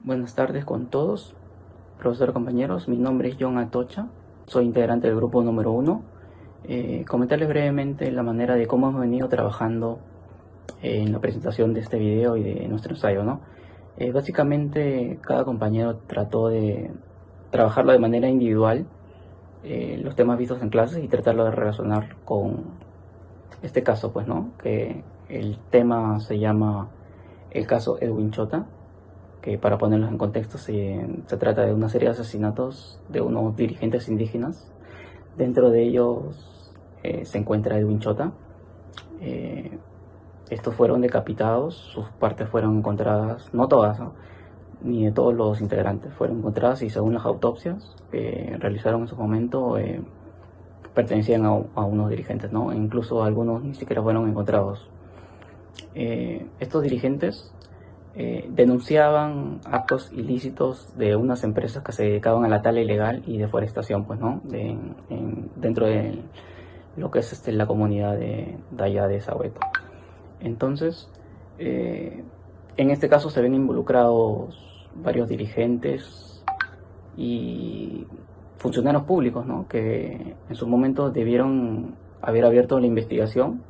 Buenas tardes con todos, profesor compañeros. Mi nombre es John Atocha, soy integrante del grupo número 1. Comentarles brevemente la manera de cómo hemos venido trabajando en la presentación de este video y de nuestro ensayo, ¿no? Básicamente cada compañero trató de trabajarlo de manera individual, los temas vistos en clases, y tratarlo de relacionar con este caso, pues, ¿no? Que el tema se llama el caso Edwin Chota, que para ponerlos en contexto se trata de una serie de asesinatos de unos dirigentes indígenas. Dentro de ellos se encuentra Edwin Chota. Estos fueron decapitados, sus partes fueron encontradas, no todas, ¿no?, ni de todos los integrantes, fueron encontradas, y según las autopsias que realizaron en su momento, pertenecían a unos dirigentes, ¿no? E incluso algunos ni siquiera fueron encontrados. Estos dirigentes denunciaban actos ilícitos de unas empresas que se dedicaban a la tala ilegal y deforestación, pues, ¿no? Dentro de lo que es la comunidad de allá de Sahueto. Entonces, en este caso se ven involucrados varios dirigentes y funcionarios públicos, ¿no?, que en su momento debieron haber abierto la investigación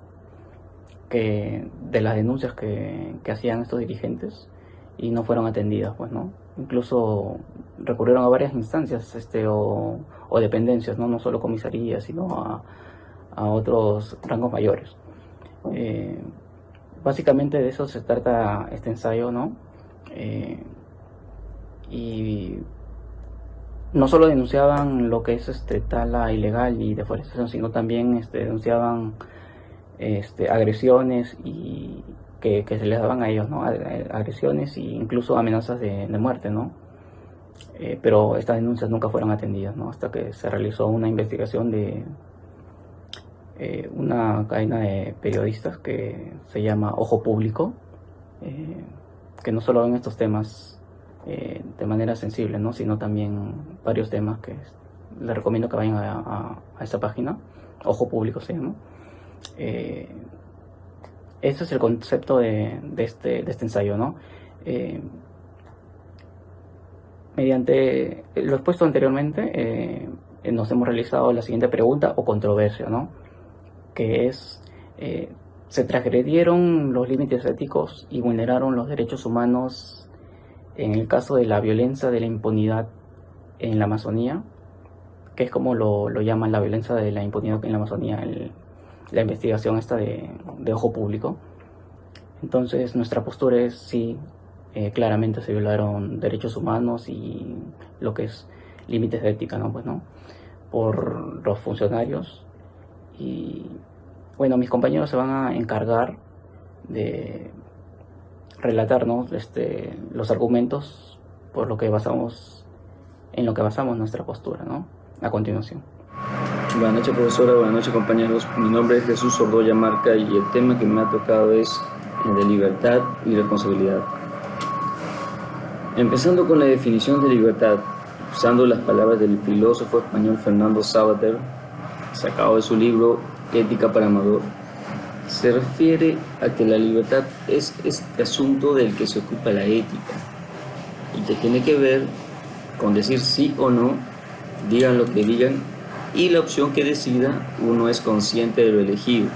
de las denuncias que hacían estos dirigentes, y no fueron atendidas, pues, ¿no? Incluso recurrieron a varias instancias o dependencias, ¿no? No solo comisarías, sino a otros rangos mayores. Básicamente de eso se trata este ensayo, ¿no? Y no solo denunciaban lo que es tala ilegal y deforestación, sino también denunciaban agresiones y que se les daban a ellos, ¿no? Agresiones e incluso amenazas de muerte, ¿no? Pero estas denuncias nunca fueron atendidas, ¿no? Hasta que se realizó una investigación de una cadena de periodistas que se llama Ojo Público, que no solo ven estos temas de manera sensible, ¿no?, sino también varios temas que les recomiendo que vayan a esta página. Ojo Público se llama. Ese es el concepto de este ensayo, ¿no? Mediante lo expuesto anteriormente, nos hemos realizado la siguiente pregunta o controversia, ¿no?, que es: ¿se transgredieron los límites éticos y vulneraron los derechos humanos en el caso de la violencia de la impunidad en la Amazonía? Que es como lo llaman, la violencia de la impunidad en la Amazonía, la investigación esta de Ojo Público. Entonces nuestra postura es sí, claramente se violaron derechos humanos y lo que es límites de ética, ¿no? Pues, ¿no?, por los funcionarios. Y bueno, mis compañeros se van a encargar de relatar, ¿no?, los argumentos en lo que basamos nuestra postura, ¿no?, a continuación. Buenas noches, profesora. Buenas noches, compañeros. Mi nombre es Jesús Sordoya Marca y el tema que me ha tocado es el de libertad y responsabilidad. Empezando con la definición de libertad, usando las palabras del filósofo español Fernando Savater, sacado de su libro Ética para Amador, se refiere a que la libertad es este asunto del que se ocupa la ética y que tiene que ver con decir sí o no, digan lo que digan, y la opción que decida uno es consciente de lo elegido.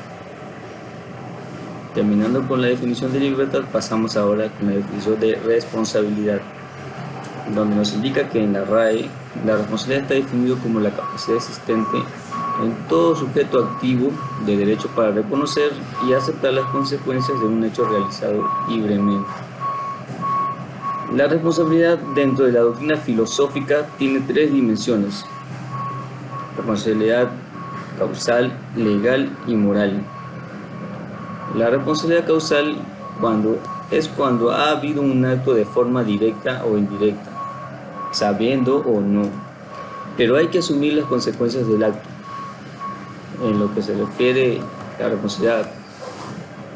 Terminando con la definición de libertad, pasamos ahora con la definición de responsabilidad, donde nos indica que en la RAE la responsabilidad está definido como la capacidad existente en todo sujeto activo de derecho para reconocer y aceptar las consecuencias de un hecho realizado libremente. La responsabilidad dentro de la doctrina filosófica tiene tres dimensiones: responsabilidad causal, legal y moral. La responsabilidad causal cuando ha habido un acto de forma directa o indirecta, sabiendo o no, pero hay que asumir las consecuencias del acto. En lo que se refiere a la responsabilidad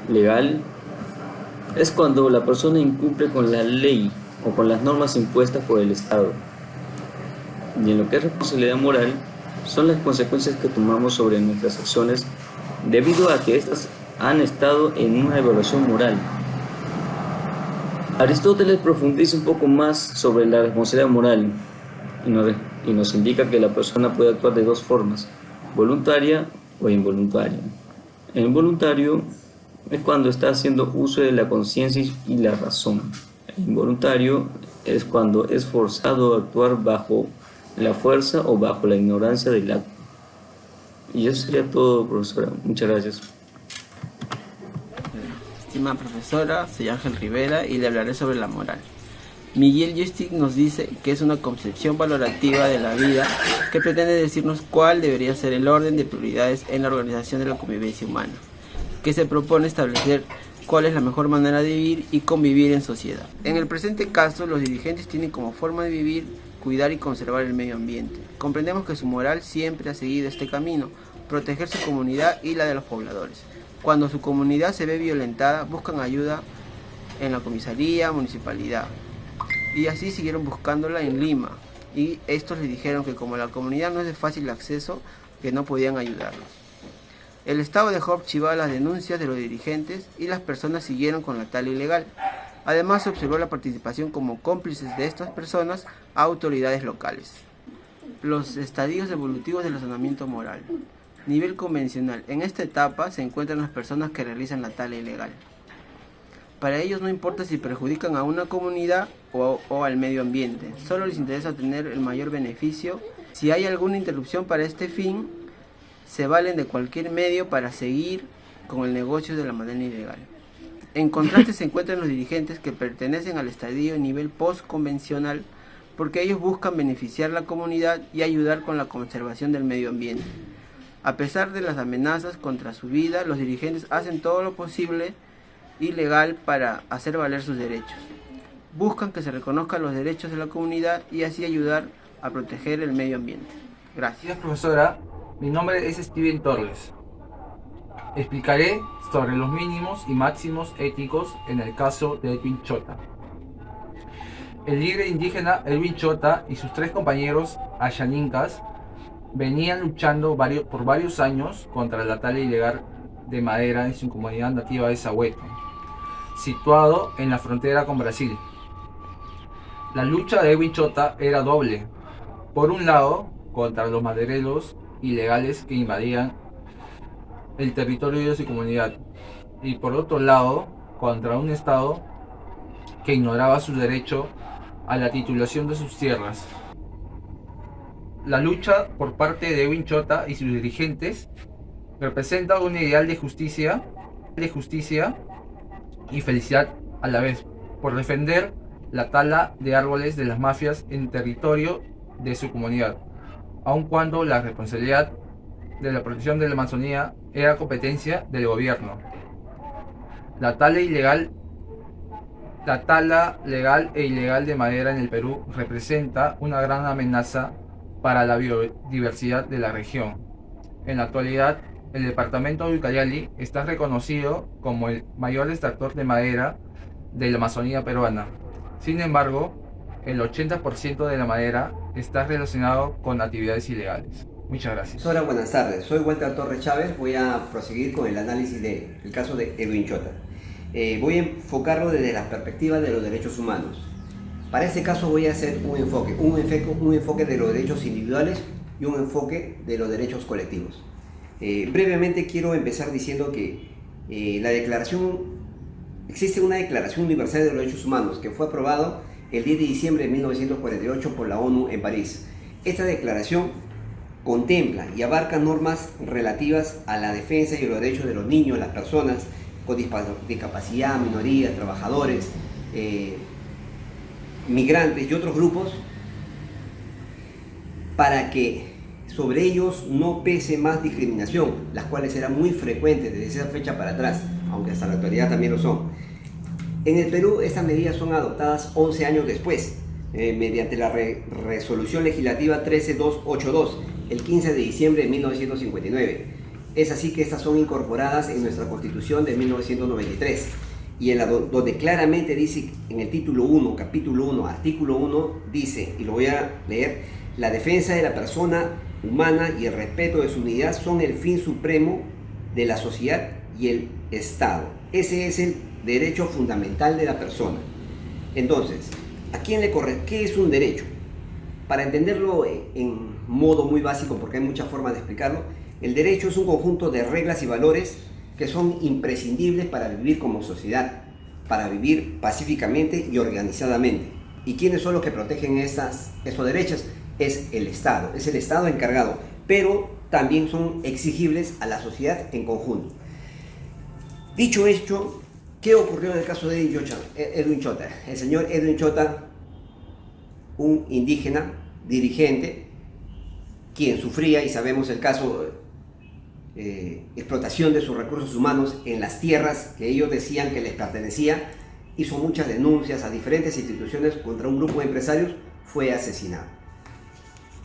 legal, es cuando la persona incumple con la ley o con las normas impuestas por el Estado. Y en lo que es responsabilidad moral, son las consecuencias que tomamos sobre nuestras acciones debido a que éstas han estado en una evaluación moral. Aristóteles profundiza un poco más sobre la responsabilidad moral y nos indica que la persona puede actuar de dos formas, voluntaria o involuntaria. El involuntario es cuando está haciendo uso de la conciencia y la razón. El involuntario es cuando es forzado a actuar bajo la fuerza o bajo la ignorancia del acto. Y eso sería todo, profesora. Muchas gracias. Estimada profesora, soy Ángel Rivera y le hablaré sobre la moral. Miguel Lustig nos dice que es una concepción valorativa de la vida que pretende decirnos cuál debería ser el orden de prioridades en la organización de la convivencia humana, que se propone establecer cuál es la mejor manera de vivir y convivir en sociedad. En el presente caso, los dirigentes tienen como forma de vivir, cuidar y conservar el medio ambiente. Comprendemos que su moral siempre ha seguido este camino, proteger su comunidad y la de los pobladores. Cuando su comunidad se ve violentada, buscan ayuda en la comisaría, municipalidad. Y así siguieron buscándola en Lima. Y estos le dijeron que como la comunidad no es de fácil acceso, que no podían ayudarlos. El Estado dejó archivadas las denuncias de los dirigentes y las personas siguieron con la tala ilegal. Además, se observó la participación como cómplices de estas personas a autoridades locales. Los estadios evolutivos del razonamiento moral. Nivel convencional. En esta etapa se encuentran las personas que realizan la tala ilegal. Para ellos no importa si perjudican a una comunidad o al medio ambiente, solo les interesa obtener el mayor beneficio. Si hay alguna interrupción para este fin, se valen de cualquier medio para seguir con el negocio de la manera ilegal. En contraste se encuentran los dirigentes que pertenecen al estadio nivel post-convencional porque ellos buscan beneficiar a la comunidad y ayudar con la conservación del medio ambiente. A pesar de las amenazas contra su vida, los dirigentes hacen todo lo posible y legal para hacer valer sus derechos. Buscan que se reconozcan los derechos de la comunidad y así ayudar a proteger el medio ambiente. Gracias. Profesora, mi nombre es Steven Torres. Explicaré sobre los mínimos y máximos éticos en el caso de Edwin Chota. El líder indígena Edwin Chota y sus 3 compañeros Ayaninkas venían luchando por varios años contra la tala ilegal de madera en su comunidad nativa de Sahueto, situado en la frontera con Brasil. La lucha de Edwin Chota era doble. Por un lado, contra los madereros ilegales que invadían el territorio de su comunidad, y por otro lado, contra un Estado que ignoraba su derecho a la titulación de sus tierras. La lucha por parte de Edwin Chota y sus dirigentes representa un ideal de justicia y felicidad a la vez, por defender la tala de árboles de las mafias en territorio de su comunidad, aun cuando la responsabilidad de la protección de la Amazonía era competencia del gobierno. La tala legal e ilegal de madera en el Perú representa una gran amenaza para la biodiversidad de la región. En la actualidad, el departamento de Ucayali está reconocido como el mayor extractor de madera de la Amazonía peruana. Sin embargo, el 80% de la madera está relacionado con actividades ilegales. Muchas gracias. Hola, buenas tardes. Soy Walter Torres Chávez. Voy a proseguir con el análisis del caso de Edwin Chota. Voy a enfocarlo desde la perspectiva de los derechos humanos. Para este caso voy a hacer un enfoque de los derechos individuales y un enfoque de los derechos colectivos. Brevemente quiero empezar diciendo que existe una Declaración Universal de los Derechos Humanos que fue aprobada el 10 de diciembre de 1948 por la ONU en París. Esta declaración contempla y abarca normas relativas a la defensa y los derechos de los niños, las personas con discapacidad, minorías, trabajadores, migrantes y otros grupos, para que sobre ellos no pese más discriminación, las cuales eran muy frecuentes desde esa fecha para atrás, aunque hasta la actualidad también lo son. En el Perú estas medidas son adoptadas 11 años después, mediante la resolución legislativa 13282, el 15 de diciembre de 1959. Es así que estas son incorporadas en nuestra Constitución de 1993, y donde claramente dice en el título 1, capítulo 1, artículo 1, dice, y lo voy a leer: la defensa de la persona humana y el respeto de su dignidad son el fin supremo de la sociedad y el Estado. Ese es el derecho fundamental de la persona. Entonces, ¿a quién le corre? ¿Qué es un derecho? Para entenderlo en modo muy básico, porque hay muchas formas de explicarlo, el derecho es un conjunto de reglas y valores que son imprescindibles para vivir como sociedad, para vivir pacíficamente y organizadamente. ¿Y quiénes son los que protegen esos derechos? Es el Estado encargado, pero también son exigibles a la sociedad en conjunto. Dicho esto, ¿qué ocurrió en el caso de Edwin Chota? El señor Edwin Chota, un indígena dirigente, quien sufría, y sabemos el caso, explotación de sus recursos humanos en las tierras que ellos decían que les pertenecían, hizo muchas denuncias a diferentes instituciones contra un grupo de empresarios, fue asesinado.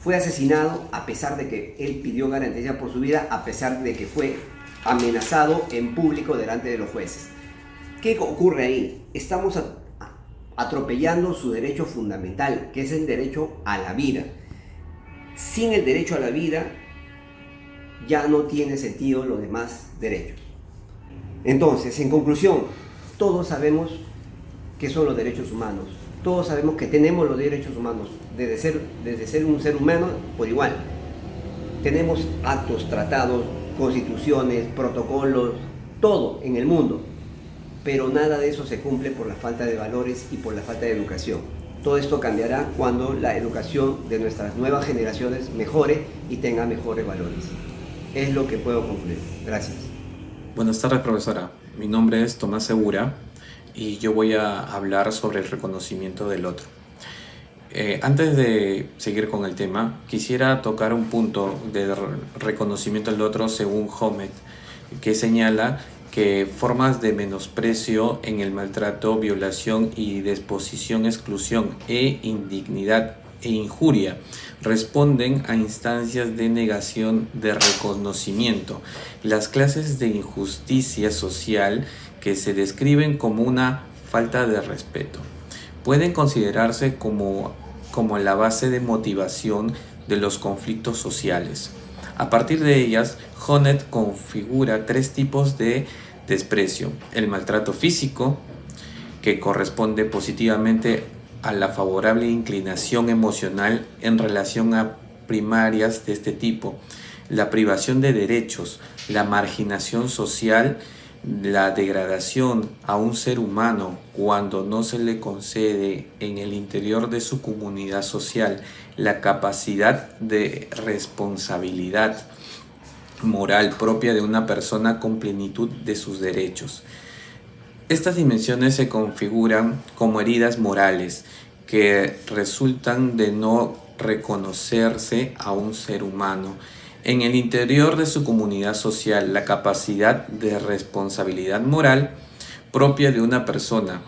Fue asesinado a pesar de que él pidió garantía por su vida, a pesar de que fue amenazado en público delante de los jueces. ¿Qué ocurre ahí? Estamos atropellando su derecho fundamental, que es el derecho a la vida. Sin el derecho a la vida, ya no tiene sentido los demás derechos. Entonces, en conclusión, todos sabemos qué son los derechos humanos. Todos sabemos que tenemos los derechos humanos, desde ser un ser humano por igual. Tenemos actos, tratados, constituciones, protocolos, todo en el mundo. Pero nada de eso se cumple por la falta de valores y por la falta de educación. Todo esto cambiará cuando la educación de nuestras nuevas generaciones mejore y tenga mejores valores. Es lo que puedo concluir. Gracias. Buenas tardes, profesora. Mi nombre es Tomás Segura y yo voy a hablar sobre el reconocimiento del otro. Antes de seguir con el tema, quisiera tocar un punto del reconocimiento del otro según Homet, que señala que formas de menosprecio en el maltrato, violación y desposición, exclusión e indignidad e injuria responden a instancias de negación de reconocimiento. Las clases de injusticia social que se describen como una falta de respeto pueden considerarse como la base de motivación de los conflictos sociales. A partir de ellas, Honet configura tres tipos de desprecio: el maltrato físico, que corresponde positivamente a la favorable inclinación emocional en relación a primarias de este tipo; la privación de derechos, la marginación social, la degradación a un ser humano cuando no se le concede en el interior de su comunidad social la capacidad de responsabilidad moral propia de una persona con plenitud de sus derechos. Estas dimensiones se configuran como heridas morales que resultan de no reconocerse a un ser humano en el interior de su comunidad social la capacidad de responsabilidad moral propia de una persona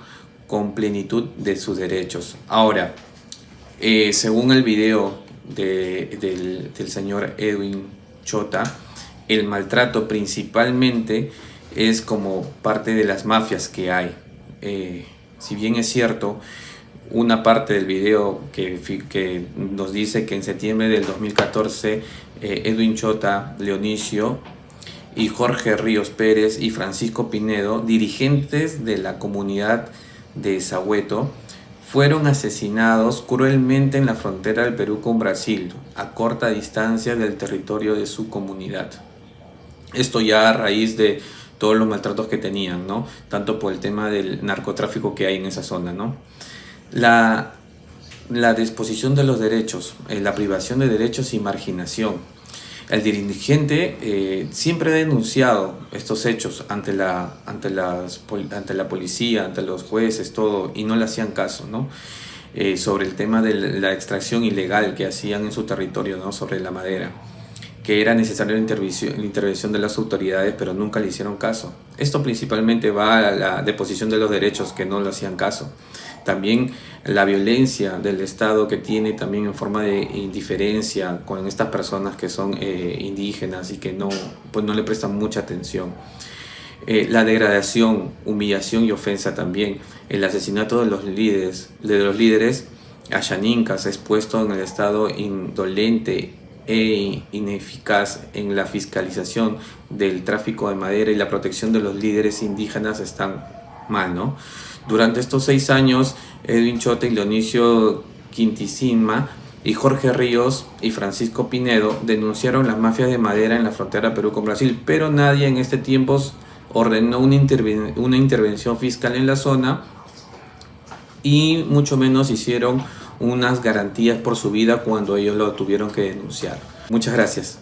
con plenitud de sus derechos. Ahora, según el video del señor Edwin Chota, el maltrato principalmente es como parte de las mafias que hay. Si bien es cierto, una parte del video que nos dice que en septiembre del 2014 Edwin Chota, Leonicio y Jorge Ríos Pérez y Francisco Pinedo, dirigentes de la comunidad de Sahueto, fueron asesinados cruelmente en la frontera del Perú con Brasil, a corta distancia del territorio de su comunidad. Esto ya a raíz de todos los maltratos que tenían, ¿no? Tanto por el tema del narcotráfico que hay en esa zona, ¿no? La disposición de los derechos, la privación de derechos y marginación. El dirigente siempre ha denunciado estos hechos ante la policía, ante los jueces, todo, y no le hacían caso, ¿no? Sobre el tema de la extracción ilegal que hacían en su territorio, ¿no? Sobre la madera, que era necesaria la intervención de las autoridades, pero nunca le hicieron caso. Esto principalmente va a la deposición de los derechos, que no le hacían caso. También la violencia del Estado que tiene también en forma de indiferencia con estas personas que son indígenas y que no le prestan mucha atención. La degradación, humillación y ofensa también. El asesinato de los líderes ayaninkas expuesto en el Estado indolente e ineficaz en la fiscalización del tráfico de madera y la protección de los líderes indígenas están mal, ¿no? Durante estos 6 años, Edwin Chota y Leonicio Quinticinma y Jorge Ríos y Francisco Pinedo denunciaron las mafias de madera en la frontera Perú con Brasil, pero nadie en este tiempo ordenó una intervención fiscal en la zona y mucho menos hicieron unas garantías por su vida cuando ellos lo tuvieron que denunciar. Muchas gracias.